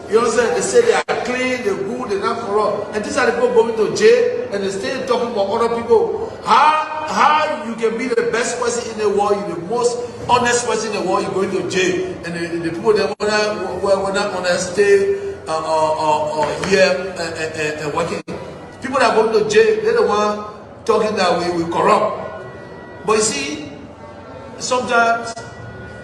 You understand? They say they are clean, they're good, they're not corrupt. And these are the people going to jail and they stay talking about other people. How you can be the best person in the world, you're the most honest person in the world, you're going to jail. And the people that wanna stay here and working. People that are going to jail, they're the one talking that we corrupt. But you see, sometimes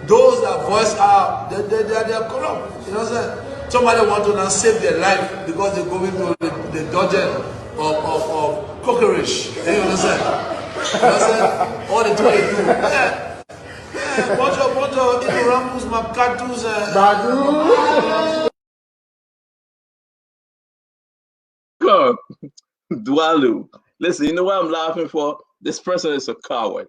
those that voice out, they are corrupt. You know what I'm saying? Somebody want to now save their life because they're going to the dungeon of cockroach. You understand? You understand? All the time they do. Yeah. Yeah. Bunch of ignoramus, macatus, Dwalu. Listen, you know what I'm laughing for? This person is a coward.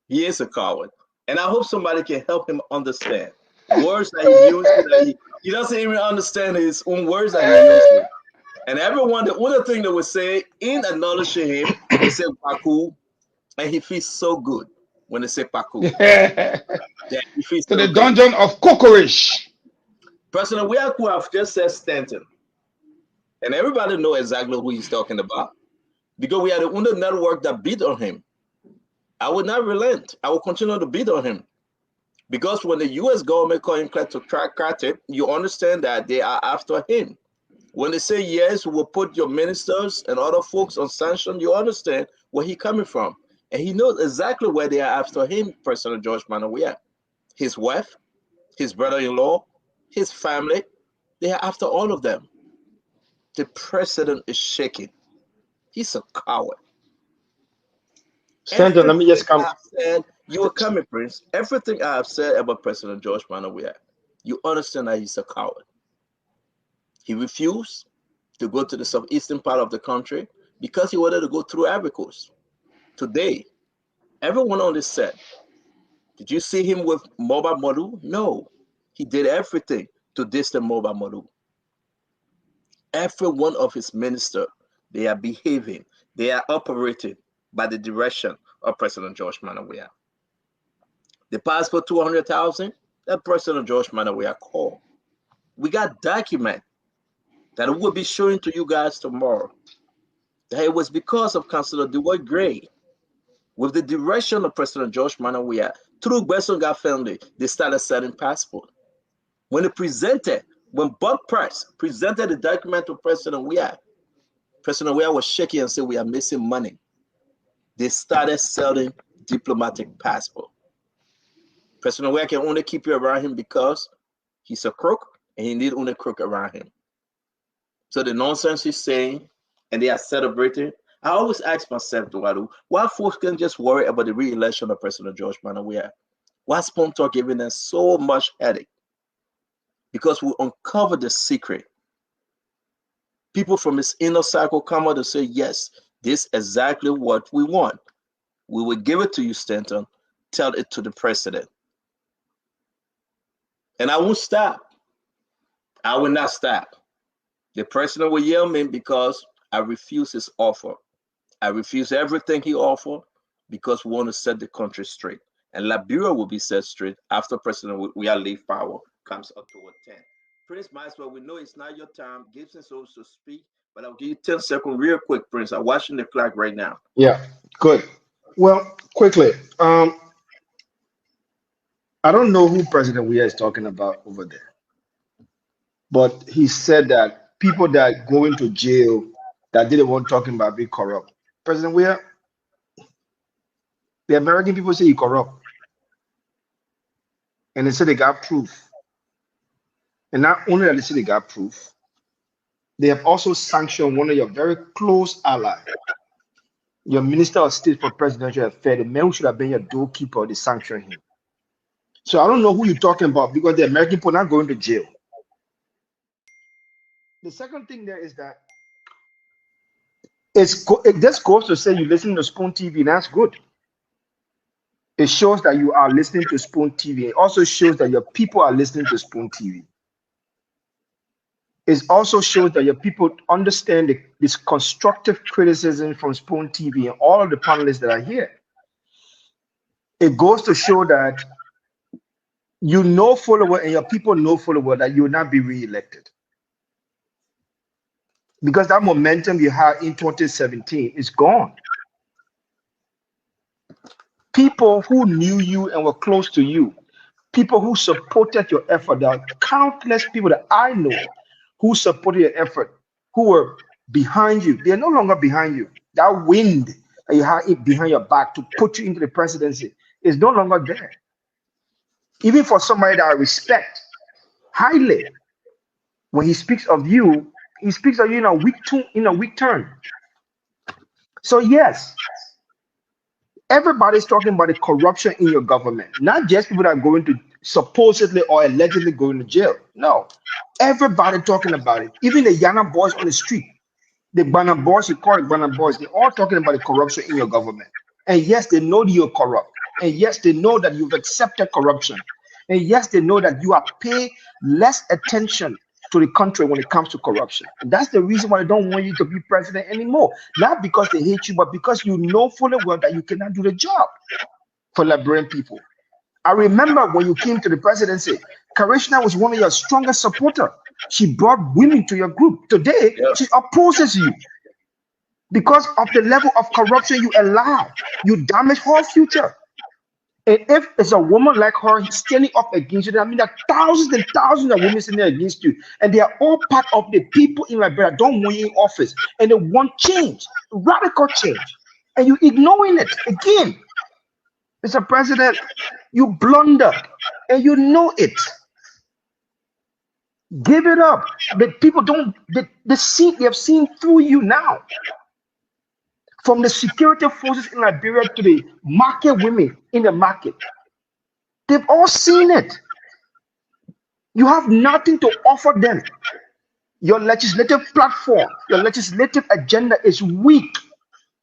He is a coward. And I hope somebody can help him understand words that he uses. He doesn't even understand his own words that he uses. And everyone, the other thing that we say in acknowledging him, they say Paku, and he feels so good when they say Paku. Yeah, he feels to so the good. dungeon of cockroach. President Weah have just said Stanton. And everybody know exactly who he's talking about. Because we are the only network that beat on him. I will not relent. I will continue to beat on him. Because when the U.S. government call him kleptocratic, you understand that they are after him. When they say, yes, we'll put your ministers and other folks on sanction, you understand where he's coming from. And he knows exactly where they are after him, President George Weah. His wife, his brother-in-law, his family, they are after all of them. The president is shaking. He's a coward. Stanton, let me just come. You are coming, Prince. Everything I have said about President George Weah, you understand that he's a coward. He refused to go to the southeastern part of the country because he wanted to go through Ivory Coast. Today, everyone on this set, did you see him with Mobile Model? No. He did everything to distance Mobile Model. Every one of his ministers, they are behaving, they are operating by the direction of President George Weah. The passport 200,000, that President George Weah called. We got document that I will be showing to you guys tomorrow. That it was because of Councilor DeWitt Gray, with the direction of President George Weah, through Besonga family, they started selling passport. When Bob Price presented the document to President Weah was shaking and said, we are missing money. They started selling diplomatic passport. President Weah can only keep you around him because he's a crook and he need only crook around him. So the nonsense he's saying, and they are celebrating. I always ask myself, Duadu, why folks can just worry about the re-election of President George Weah? Why Spoon Talk giving them so much headache? Because we uncover the secret. People from his inner circle come out and say, yes, this is exactly what we want. We will give it to you, Stanton. Tell it to the president. And I won't stop. I will not stop. The president will yell me because I refuse his offer. I refuse everything he offered because we want to set the country straight. And Liberia will be set straight after President Weah leave power comes October 10. Prince, might as well, we know it's not your time. Gibson's supposed to speak, but I'll give you 10 seconds real quick, Prince. I'm watching the clock right now. Yeah, good. Well, quickly, I don't know who President Weah is talking about over there, but he said that people that go into jail that didn't want talking about being corrupt. President Weah, the American people say he corrupt, and they say they got proof. And not only that they say they got proof, they have also sanctioned one of your very close allies, your Minister of State for Presidential Affairs, the man who should have been your doorkeeper. They sanctioned him. So I don't know who you're talking about because the American people are not going to jail. The second thing there is that it just goes to say you listen to Spoon TV, and that's good. It shows that you are listening to Spoon TV. It also shows that your people are listening to Spoon TV. It also shows that your people understand this constructive criticism from Spoon TV and all of the panelists that are here. It goes to show that you know fully well, and your people know fully well that you will not be re-elected. Because that momentum you had in 2017 is gone. People who knew you and were close to you, people who supported your effort, there are countless people that I know who supported your effort, who were behind you. They're no longer behind you. That wind that you had it behind your back to put you into the presidency is no longer there. Even for somebody that I respect highly, when he speaks of you, he speaks of you in a weak turn. So yes, everybody's talking about the corruption in your government, not just people that are going to supposedly or allegedly going to jail. No, everybody talking about it. Even the Yana boys on the street, the Bana boys, you call it Bana boys, they're all talking about the corruption in your government. And yes, they know that you're corrupt. And yes, they know that you've accepted corruption. And yes, they know that you are paying less attention to the country when it comes to corruption. And that's the reason why they don't want you to be president anymore. Not because they hate you, but because you know fully well that you cannot do the job for Liberian people. I remember when you came to the presidency, Karishna was one of your strongest supporters. She brought women to your group. Today, she opposes you because of the level of corruption you allow. You damage her future. And if it's a woman like her standing up against you, I mean, there are thousands and thousands of women standing against you, and they are all part of the people in Liberia that don't want you in office, and they want change, radical change, and you ignoring it again. Mr. President, you blundered, and you know it. Give it up. The people don't. They have seen through you now. From the security forces in Liberia to the market women in the market. They've all seen it. You have nothing to offer them. Your legislative platform, your legislative agenda is weak.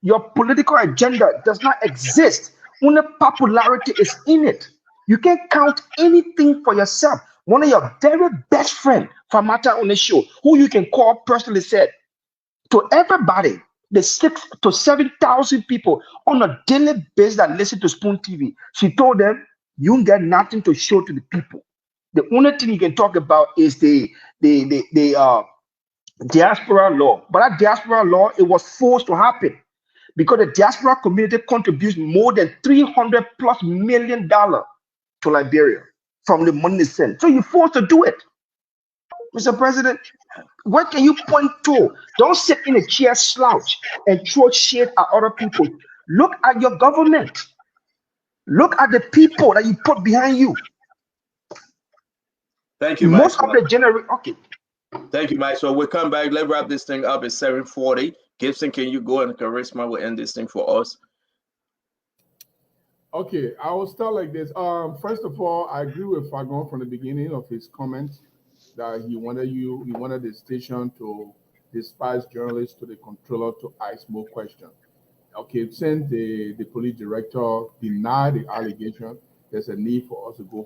Your political agenda does not exist. Only popularity is in it. You can't count anything for yourself. One of your very best friends, Famata on the show, who you can call personally, said to everybody, the 6,000 to 7,000 people on a daily basis that listen to Spoon TV, she told them, you get nothing to show to the people. The only thing you can talk about is the diaspora law. But that diaspora law, it was forced to happen because the diaspora community contributes more than $300+ million to Liberia from the money they send. So you're forced to do it. Mr. President, what can you point to? Don't sit in a chair slouch and throw shade at other people. Look at your government. Look at the people that you put behind you. Thank you, Most Mike. of the generation. Okay. Thank you, Mike. So we'll come back. Let's wrap this thing up at 7:40. Gibson, can you go and Charisma will end this thing for us? Okay, I will start like this. First of all, I agree with Fagon from the beginning of his comments that he wanted the station to dispatch journalists to the controller to ask more questions. Okay, since the police director denied the allegation, there's a need for us to go